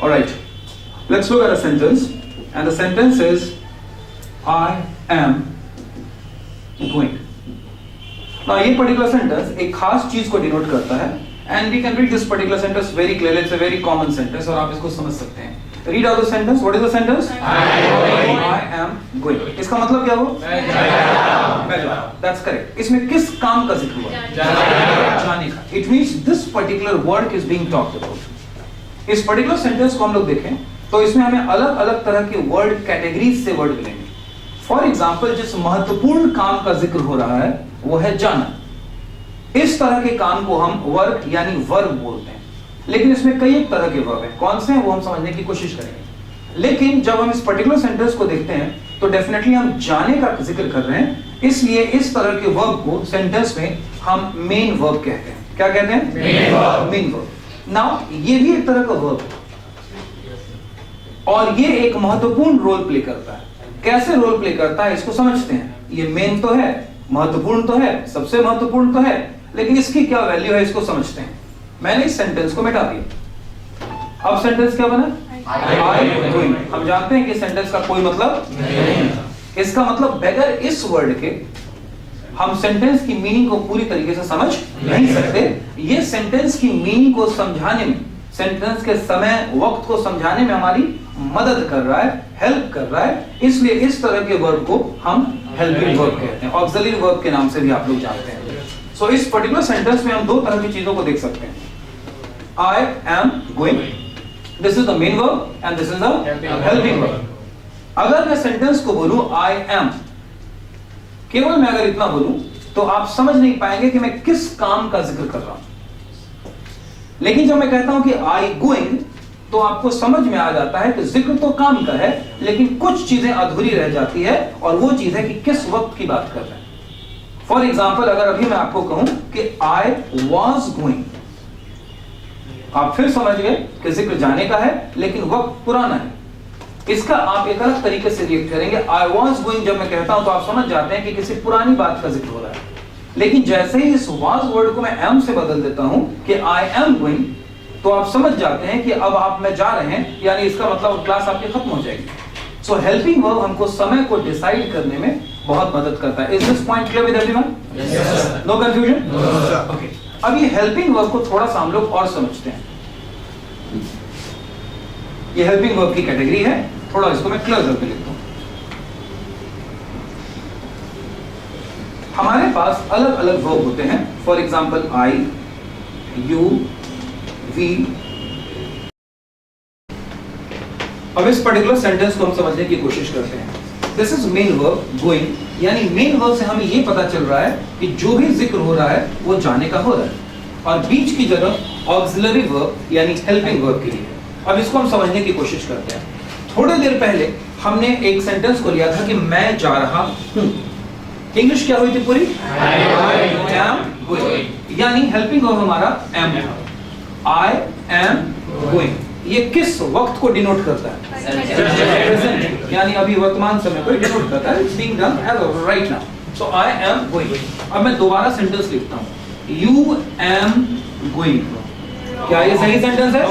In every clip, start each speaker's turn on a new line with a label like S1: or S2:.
S1: Alright, let's look at a sentence, and the sentence is I am going. Now ये particular sentence एक खास चीज को denote करता है, and we can read this particular sentence very clearly. It's a very common sentence और आप इसको समझ सकते हैं. Read out the sentence. What is the sentence? I am going. इसका मतलब क्या हुआ? मैं जा रहा हूँ. That's correct. इसमें किस काम का जिक्र हुआ? जाने का. It means this particular work is being talked about. इस पर्टिकुलर सेंटेंस को हम लोग देखें तो इसमें हमें अलग अलग तरह के वर्ड कैटेगरीज से वर्ड मिलेंगे. फॉर एग्जाम्पल, जिस महत्वपूर्ण काम का जिक्र हो रहा है वो है जाना. इस तरह के काम को हम वर्क यानी वर्ब बोलते हैं. लेकिन इसमें कई एक तरह के वर्ब हैं. कौन से हैं वो हम समझने की कोशिश करेंगे. लेकिन जब हम इस पर्टिकुलर सेंटेंस को देखते हैं तो डेफिनेटली हम जाने का जिक्र कर रहे हैं. इसलिए इस तरह के वर्ब को सेंटेंस में हम मेन वर्ब कहते हैं. क्या कहते हैं? Main verb. नाउ ये भी एक तरह का वर्ब है और ये एक महत्वपूर्ण रोल प्ले करता है. कैसे रोल प्ले करता है इसको समझते हैं. ये मेन तो है, महत्वपूर्ण तो है, सबसे महत्वपूर्ण तो है, लेकिन इसकी क्या वैल्यू है इसको समझते हैं. मैंने इस सेंटेंस को मिटा दिया. अब सेंटेंस क्या बना? I going. हम जानते हैं कि सेंटेंस का कोई मतलब नहीं. इसका मतलब बगैर इस वर्ड के हम सेंटेंस की मीनिंग को पूरी तरीके से समझ नहीं सकते. ये सेंटेंस की मीनिंग को समझाने में, सेंटेंस के समय वक्त को समझाने में हमारी मदद कर रहा है, हेल्प कर रहा है. इसलिए इस तरह के वर्ब को हम हेल्पिंग वर्ब कहते हैं. ऑक्सिलरी वर्ब के नाम से भी आप लोग जानते हैं. सो इस पर्टिकुलर सेंटेंस में हम दो तरह की चीजों को देख सकते हैं. I am going. This is the main verb and this is the helping verb. अगर मैं सेंटेंस को बोलूं I am, केवल मैं अगर इतना बोलूं तो आप समझ नहीं पाएंगे कि मैं किस काम का जिक्र कर रहा हूं. लेकिन जब मैं कहता हूं कि I going, तो आपको समझ में आ जाता है कि जिक्र तो काम का है, लेकिन कुछ चीजें अधूरी रह जाती है और वो चीज है कि किस वक्त की बात कर रहे हैं. फॉर एग्जाम्पल, अगर अभी मैं आपको कहूं कि I was going, आप फिर समझ गए कि जिक्र जाने का है लेकिन वक्त पुराना है. इसका आप एक अलग तरीके से रिएक्ट करेंगे. I was going जब मैं कहता हूं तो आप समझ जाते हैं कि किसी पुरानी बात का जिक्र हो रहा है. लेकिन जैसे ही इस was वर्ड को मैं am से बदल देता हूं कि I am going, तो आप समझ जाते हैं कि अब आप में जा रहे हैं, यानी इसका मतलब क्लास आपकी खत्म हो जाएगी. सो हेल्पिंग वर्ब हमको समय को डिसाइड करने में बहुत मदद करता है. Is this point clear with everyone? No confusion? Okay. अब ये हेल्पिंग वर्ब को थोड़ा सा हम लोग और समझते हैं. ये हेल्पिंग वर्ब की कैटेगरी है. थोड़ा इसको मैं क्लियर करके लिखता हूं. हमारे पास अलग अलग वर्ब होते हैं. For example, I, you, we. अब इस पर्टिकुलर सेंटेंस को हम समझने की कोशिश करते हैं. This is main verb going, यानी मेन वर्ब से हमें ये पता चल रहा है कि जो भी जिक्र हो रहा है वो जाने का हो रहा है, और बीच की जगह ऑक्सिलरी वर्ब यानी हेल्पिंग वर्ब के लिए. अब इसको हम समझने की कोशिश करते हैं. थोड़ी देर पहले हमने एक सेंटेंस को लिया था कि मैं जा रहा हूं. इंग्लिश क्या हुई थी पूरी? I am going. यानी हेल्पिंग वर्ब हमारा am है. I am going. ये किस वक्त को डिनोट करता है? प्रेजेंट, यानी अभी वर्तमान समय को डिनोट करता है. It's being done as of right now. So I am going. अब मैं दोबारा सेंटेंस लिखता हूँ. You am going. क्या ये सही सेंटेंस है?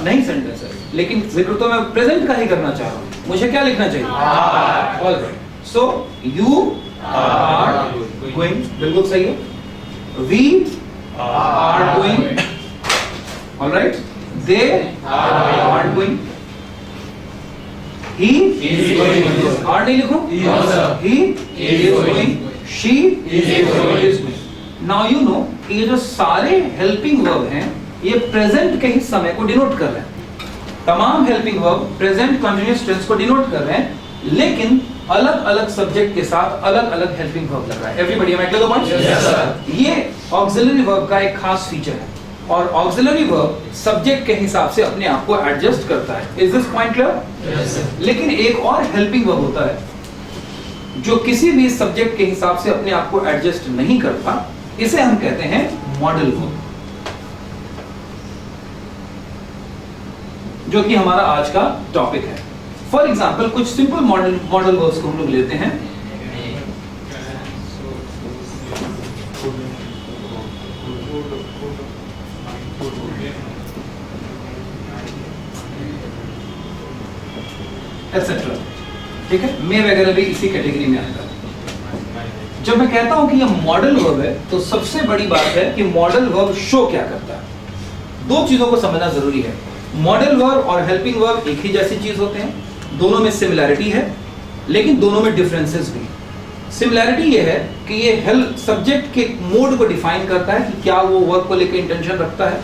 S1: नहीं सेंटेंस है. लेकिन जिक्र तो मैं प्रेजेंट का ही करना चाह रहा हूँ. मुझे क्या लिखना चाहिए? All right. So you are going. बिल्कुल सही है. We are going. All right. They are going. He is going. Are नहीं लिखूं? He is going. She is going. Now you know कि ये जो सारे हेल्पिंग वर्ब हैं ये प्रेजेंट के ही समय को डिनोट कर रहे हैं. तमाम helping verb present continuous tense को डिनोट कर रहे हैं, लेकिन अलग अलग सब्जेक्ट के साथ अलग अलग हेल्पिंग वर्ब लग रहा है. Everybody am clear the point? ये ऑक्सिलरी वर्ब का एक खास फीचर है, और ऑक्सिलरी वर्ब सब्जेक्ट के हिसाब से अपने आप को एडजस्ट करता है. Is this point clear? लेकिन एक और हेल्पिंग वर्ब होता है जो किसी भी सब्जेक्ट के हिसाब से अपने आप को एडजस्ट नहीं करता. इसे हम कहते हैं मॉडल वर्ब, जो कि हमारा आज का टॉपिक है. फॉर एग्जाम्पल, कुछ सिंपल मॉडल वर्ब्स को हम लोग लेते हैं. एटसेट्रा। ठीक है, मे वगैरह भी इसी कैटेगरी में आता है। जब मैं कहता हूं कि ये मॉडल वर्ब है तो सबसे बड़ी बात है कि मॉडल वर्ब शो क्या करता है। दो चीजों को समझना जरूरी है। मॉडल वर्ब और हेल्पिंग वर्ब एक ही जैसी चीज होते हैं, दोनों में सिमिलैरिटी है लेकिन दोनों में डिफरेंसेस भी। सिमिलैरिटी ये है कि ये हेल्प सब्जेक्ट के मोड को डिफाइन करता है कि क्या वो वर्ब को लेकर इंटेंशन रखता है,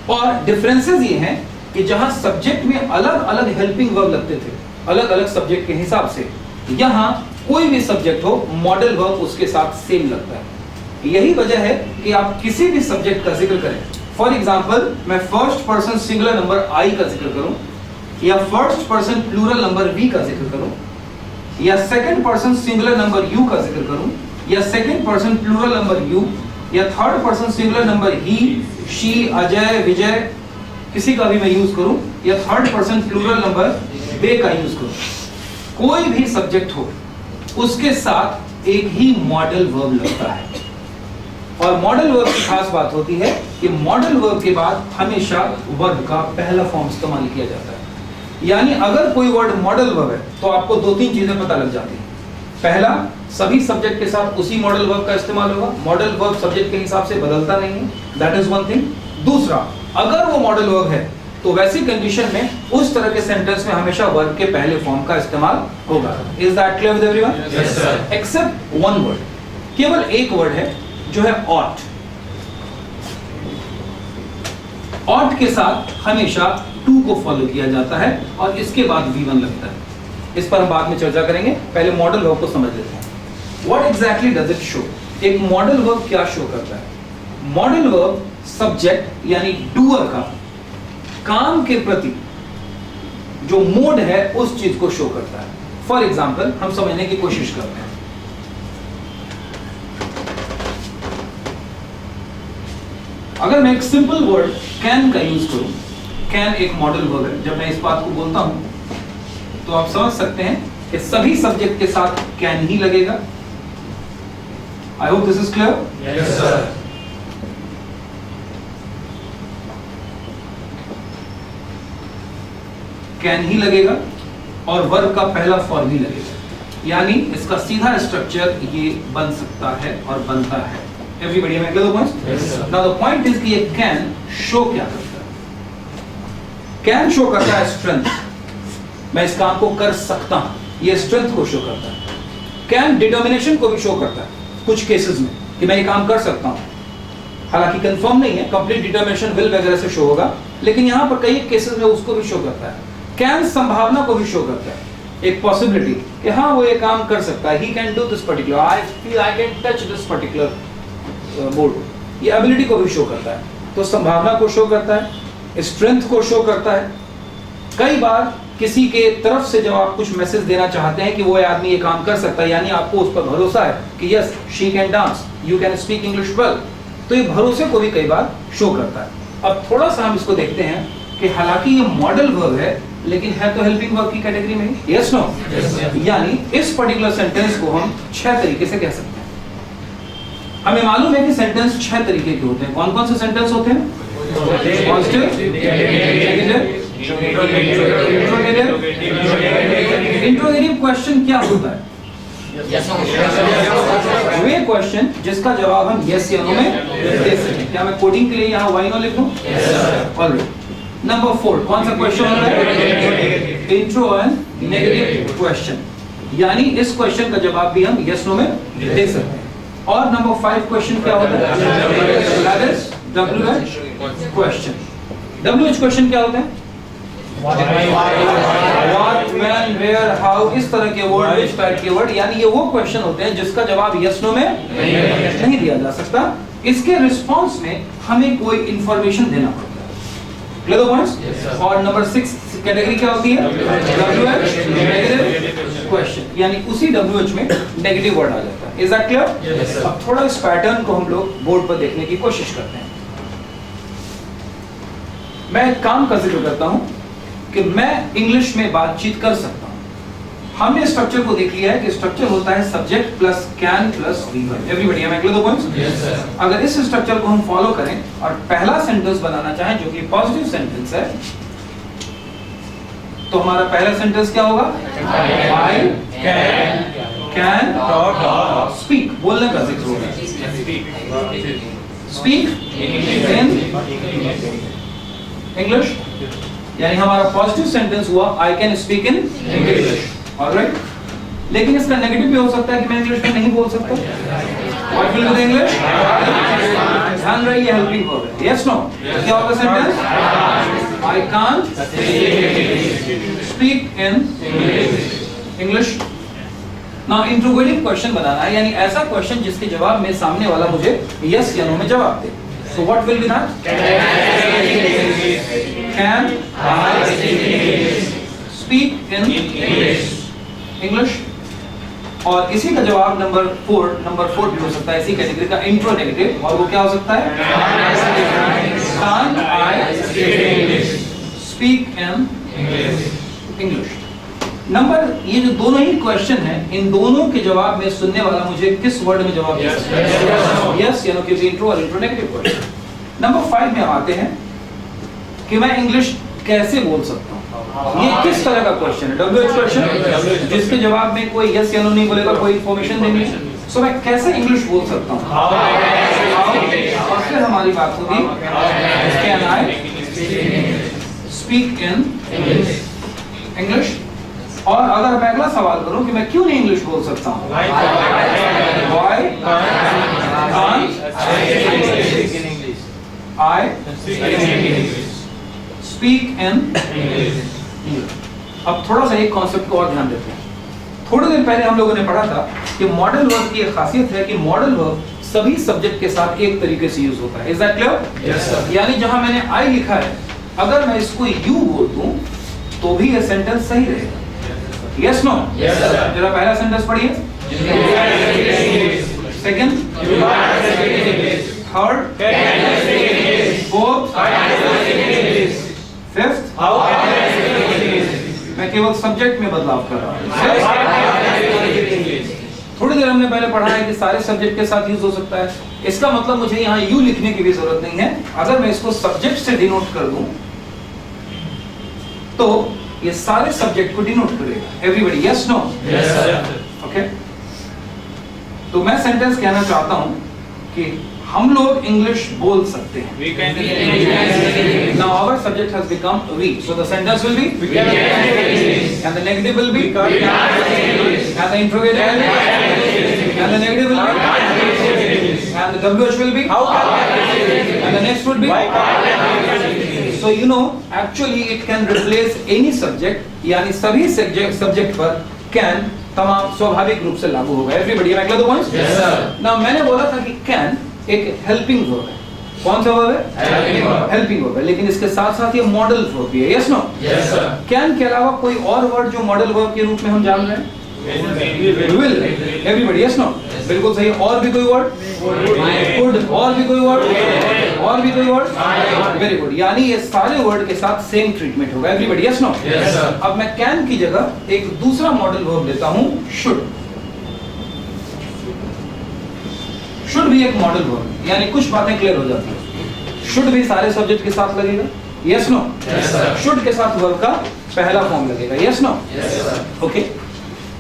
S1: और डिफरेंसेस ये हैं कि जहां सब्जेक्ट में अलग अलग हेल्पिंग वर्ब लगते थे अलग अलग सब्जेक्ट के हिसाब से, यहां कोई भी सब्जेक्ट हो मॉडल वर्ब उसके साथ सेम लगता है। यही वजह है कि आप किसी भी सब्जेक्ट का जिक्र करें, फॉर एग्जांपल मैं first person singular number I का जिक्र करूं, या first person plural number we का जिक्र करूं, या second person singular number you का जिक्र करूं, या second person plural number you, या third person singular number he, she, Ajay, Vijay, किसी का भी मैं यूज करूं, या third person plural number they का यूज करूं, कोई भी सब्जेक्ट हो उसके साथ एक ही मॉडल वर्ब लगता है। और मॉडल वर्ब की खास बात होती है कि मॉडल वर्ब के बाद हमेशा वर्ब का पहला फॉर्म इस्तेमाल किया जाता है। यानी अगर कोई वर्ड मॉडल वर्ब है तो आपको दो तीन चीजें पता लग जाती हैं। पहला, सभी सब्जेक्ट के साथ उसी मॉडल वर्ब का इस्तेमाल होगा, मॉडल वर्ब सब्जेक्ट के हिसाब से बदलता नहीं है, दैट इज वन थिंग। दूसरा, अगर वो मॉडल वर्ब है तो वैसी कंडीशन में उस तरह के सेंटेंस में हमेशा वर्ब के पहले फॉर्म का इस्तेमाल होगा। Is that clear with everyone?
S2: Yes sir.
S1: Except one word, केवल एक वर्ड है जो है ऑट। ऑट के साथ हमेशा टू को फॉलो किया जाता है और इसके बाद V1 लगता है। इस पर हम बाद में चर्चा करेंगे, पहले मॉडल वर्ब को समझ लेते हैं। What exactly does it show? एक मॉडल वर्ब क्या शो करता है? मॉडल वर्ब सब्जेक्ट यानी डूअर का काम के प्रति जो मोड है उस चीज को शो करता है। फॉर एग्जाम्पल हम समझने की कोशिश करते हैं। अगर मैं एक सिंपल वर्ड कैन का यूज करूं, कैन एक मॉडल वर्ब है, जब मैं इस बात को बोलता हूं तो आप समझ सकते हैं कि सभी सब्जेक्ट के साथ कैन ही लगेगा। I hope this is clear.
S2: Yes sir.
S1: Can he लगेगा और वर्ब का पहला फॉर्म ही लगेगा, यानी इसका सीधा स्ट्रक्चर ये बन सकता है और बनता है। एवरीबॉडी में दो points. Now the point is कि ये कैन शो क्या करता है? कैन शो करता है स्ट्रेंथ, मैं इस काम को कर सकता हूं, ये स्ट्रेंथ को शो करता है। कैन डिटर्मिनेशन को भी शो करता है कुछ केसेस में कि मैं ये काम कर सकता हूं, हालांकि कंफर्म नहीं है, कंप्लीट डिटर्मिनेशन विल वगैरह से शो होगा, लेकिन यहां पर कई केसेस में उसको भी शो करता है। कैन संभावना को भी शो करता है, एक पॉसिबिलिटी कि हाँ वो ये काम कर सकता है, he can do this particular, I feel I can touch this particular board, ये एबिलिटी को भी शो करता है। तो संभावना को शो करता है, स्ट्रेंथ को शो करता है। कई बार किसी के तरफ से जब आप कुछ मैसेज देना चाहते हैं कि वो आदमी ये काम कर सकता है, यानी आपको उस पर भरोसा है कि yes she can dance, you can speak English well, तो ये भरोसे को भी कई बार शो करता है। अब थोड़ा सा हम इसको देखते हैं कि हालांकि ये मॉडल वर्ब है लेकिन है तो हेल्पिंग वर्ब की कैटेगरी में, यस नो? यानी इस पर्टिकुलर सेंटेंस को हम 6 तरीके से कह सकते हैं। हमें मालूम है कि सेंटेंस 6 तरीके के होते हैं। कौन कौन से सेंटेंस होते हैं? पॉजिटिव, इंट्रोगेटिव क्वेश्चन क्या होता है? वे क्वेश्चन जिसका जवाब हम यस या नो में दे सकें। क्या मैं कोडिंग के लिए यहाँ वाई नो लिख दूं? ऑलराइट। नंबर 4 कौन सा क्वेश्चन होता है? इंट्रो एंड नेगेटिव क्वेश्चन, यानी इस क्वेश्चन का जवाब भी हम यस नो में दे सकते हैं। और नंबर 5 क्वेश्चन क्या होता है? WH question. WH क्वेश्चन क्या होते हैं? What, when, where, how, इस तरह के वर्ड, which टाइप के वर्ड, यानी ये वो क्वेश्चन होते हैं जिसका जवाब यस नो में नहीं दिया जा सकता। इसके रिस्पॉन्स में हमें कोई इंफॉर्मेशन देना पड़ता है। Clear the points? और नंबर 6 कैटेगरी क्या होती है? WH नेगेटिव क्वेश्चन, यानी उसी WH में नेगेटिव वर्ड आ जाता है। Is that clear? अब थोड़ा इस पैटर्न को हम लोग बोर्ड पर देखने की कोशिश करते हैं। मैं एक काम का जिक्र करता हूं कि मैं इंग्लिश में बातचीत कर सकता हूं। हमने स्ट्रक्चर को देख लिया है कि स्ट्रक्चर होता है subject plus can plus V1। Everybody am I clear the points?
S2: Yes sir.
S1: अगर इस स्ट्रक्चर को हम फॉलो करें और पहला सेंटेंस बनाना चाहें जो कि पॉजिटिव सेंटेंस है, तो हमारा पहला सेंटेंस क्या होगा? I can speak, बोलने का जिक्र होगा। Speak in English, यानी हमारा पॉजिटिव सेंटेंस हुआ I can speak in English, alright? लेकिन इसका नेगेटिव भी हो सकता है कि मैं इंग्लिश में नहीं बोल सकता। What will be the English? ध्यान रहे ये हेल्पिंग वर्ब है। Yes, no? क्या होगा sentence? I can't speak in English. Now interrogative question बनाना है, यानी ऐसा क्वेश्चन जिसके जवाब में सामने वाला मुझे यस या नो में जवाब दे। So what will be that? Can I speak in English? और इसी का जवाब नंबर 4 भी हो सकता है, इसी कैटेगरी का इंट्रो नेगेटिव, और वो क्या हो सकता है? Can't I speak in English? Number, ये जो दोनों ही क्वेश्चन है, इन दोनों के जवाब में सुनने वाला मुझे किस वर्ड में जवाब दे सकता है? यस या नो, क्योंकि इंट्रो और इंट्रो नेगेटिव क्वेश्चन। नंबर 5 में आते हैं कि मैं इंग्लिश कैसे बोल सकता हूँ। ये किस तरह का क्वेश्चन है? WH क्वेश्चन, जिसके जवाब में कोई यस या नो नहीं बोलेगा, कोई इंफॉर्मेशन देनी है। सो मैं कैसे इंग्लिश बोल सकता हूँ? और फिर हमारी बात होगी can I speak in English. और अगर मैं अगला सवाल करूं कि मैं क्यों नहीं इंग्लिश बोल सकता हूं? Why can't I speak in English? अब थोड़ा सा एक कॉन्सेप्ट को और ध्यान देते हैं। थोड़ी देर पहले हम लोगों ने पढ़ा था कि मॉडल वर्ब की एक खासियत है कि मॉडल वर्ब सभी सब्जेक्ट के साथ एक तरीके से यूज होता है। Is that clear? Yes sir. यानी जहां मैंने आई लिखा है, अगर मैं इसको यू बोल दूं तो भी ये सेंटेंस सही रहेगा। Yes no? Yes sir. जरा पहला सेंटेंस पढ़िए। सेकंड, थर्ड, फोर्थ, फिफ्थ, मैं केवल सब्जेक्ट में बदलाव कर रहा हूं। थोड़ी देर हमने पहले पढ़ा है कि सारे सब्जेक्ट के साथ यूज हो सकता है। इसका मतलब मुझे यहाँ यू लिखने की भी जरूरत नहीं है। अगर मैं इसको सब्जेक्ट से डिनोट कर दूं तो ये सारे सब्जेक्ट को डिनोट करेगा। Everybody yes no? Yes sir. Okay, तो मैं सेंटेंस कहना चाहता हूं कि हम लोग इंग्लिश बोल सकते हैं। We can speak. Now our subject has become we, so the sentence will be we can speak. And the negative will be we can't speak. And the interrogative will be and the negative will be and the WH will be how and the next would be why can't. So you know actually it can replace any subject, यानी सभी subject पर can तमाम स्वाभाविक रूप से लागू होगा। Everybody am I clear the points? Yes sir. Now मैंने बोला था कि can एक हेल्पिंग वर्ब है। कौन सा वर्ब है? हेल्पिंग वर्ब है, लेकिन इसके साथ साथ ये मॉडल वर्ब भी है। Yes no? Yes sir. Can के अलावा कोई और वर्ड जो मॉडल वर्ब के रूप में हम जान रहे हैं? विल। Everybody yes no? बिल्कुल सही। और भी कोई वर्ड? कुड। और भी कोई वर्ड? और भी कोई वर्ड? Very good. यानी ये सारे वर्ड के साथ सेम ट्रीटमेंट होगा। Everybody yes no? Yes sir. अब मैं कैन की जगह एक दूसरा मॉडल वर्ब लेता हूं, शुड। शुड भी एक मॉडल वर्ब, यानी कुछ बातें क्लियर हो जाती हैं। शुड भी सारे सब्जेक्ट के साथ लगेगा। Yes no? Yes sir. Should के साथ वर्ब का पहला फॉर्म लगेगा। Yes no? Yes sir. Okay,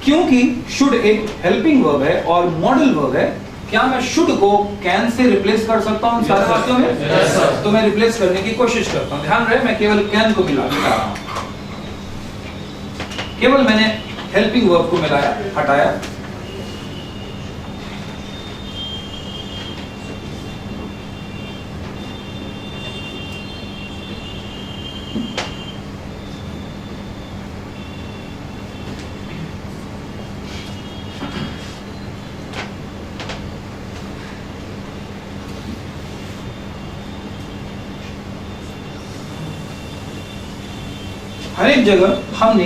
S1: क्योंकि शुड एक हेल्पिंग वर्ब है और मॉडल वर्ब है, क्या मैं शुड को कैन से रिप्लेस कर सकता हूं सारे वाक्यों में? Yes sir. तो मैं रिप्लेस करने की कोशिश करता हूं। ध्यान रहे, मैं केवल कैन को मिला रहा हूं, केवल मैंने हेल्पिंग वर्ब को मिलाया, हटाया। हर एक जगह हमने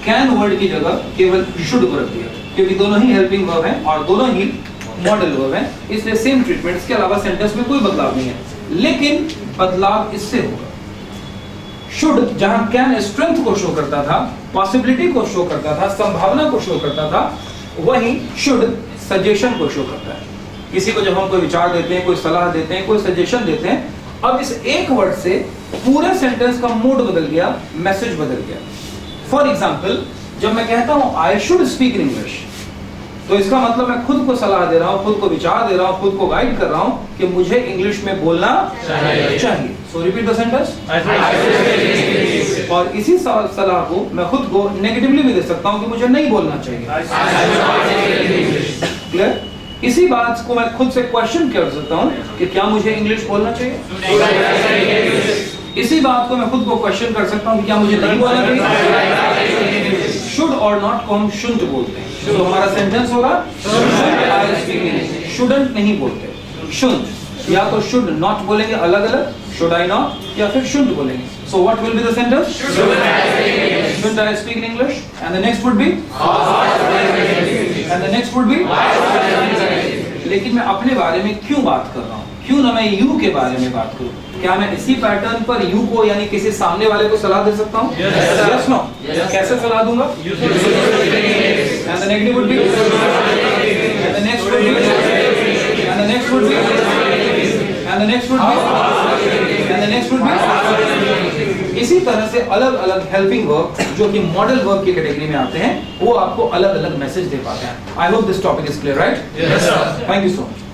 S1: कैन वर्ड की जगह केवल शुड को रख दिया, क्योंकि दोनों ही हेल्पिंग वर्ब हैं और दोनों ही मॉडल वर्ब हैं, इसलिए सेम ट्रीटमेंट। इसके अलावा सेंटेंस में कोई बदलाव नहीं है, लेकिन बदलाव इससे होगा। शुड जहां कैन स्ट्रेंथ को शो करता था, पॉसिबिलिटी को शो करता था, संभावना को शो करता था, वहीं शुड सजेशन को शो करता है। किसी को जब हम कोई विचार देते हैं, कोई सलाह देते हैं, कोई सजेशन देते हैं, अब इस एक वर्ड से पूरे सेंटेंस का मूड बदल गया, मैसेज बदल गया। फॉर एग्जाम्पल जब मैं कहता हूं I should speak in English, तो इसका मतलब मैं खुद को सलाह दे रहा हूं, खुद को विचार दे रहा हूं, खुद को गाइड कर रहा हूं कि मुझे इंग्लिश में बोलना चाहिए। सो रिपीट द सेंटेंस। और इसी सलाह को मैं खुद को नेगेटिवली भी दे सकता हूं कि मुझे नहीं बोलना चाहिए। क्लियर? इसी बात को मैं खुद से क्वेश्चन कर सकता हूं कि क्या मुझे इंग्लिश बोलना चाहिए। इसी बात को मैं खुद को क्वेश्चन कर सकता हूं कि क्या मुझे नहीं बोलना चाहिए। शुड और नॉट को हम शुड बोलते हैं, तो हमारा सेंटेंस होगा शुडंट नहीं बोलते, शुड। या तो शुड नॉट बोलेंगे अलग अलग, शुड आई नॉट, या फिर शुड बोलेंगे। So what will be the sentence? Should I speak in English, and the next would be, and the next would B. लेकिन मैं अपने बारे में क्यों बात कर रहा हूं? क्यों ना मैं यू के बारे में बात करूं? क्या मैं इसी पैटर्न पर यू को यानी किसी सामने वाले को सलाह दे सकता हूं? Yes no. कैसे सलाह दूंगा? And the negative would be, and the next would be, and the next would be, and the next would be, and the next would be. इसी तरह से अलग अलग हेल्पिंग वर्क जो कि मॉडल वर्क की कैटेगरी में आते हैं, वो आपको अलग अलग मैसेज दे पाते हैं। I hope this topic is clear, right? Thank you so much.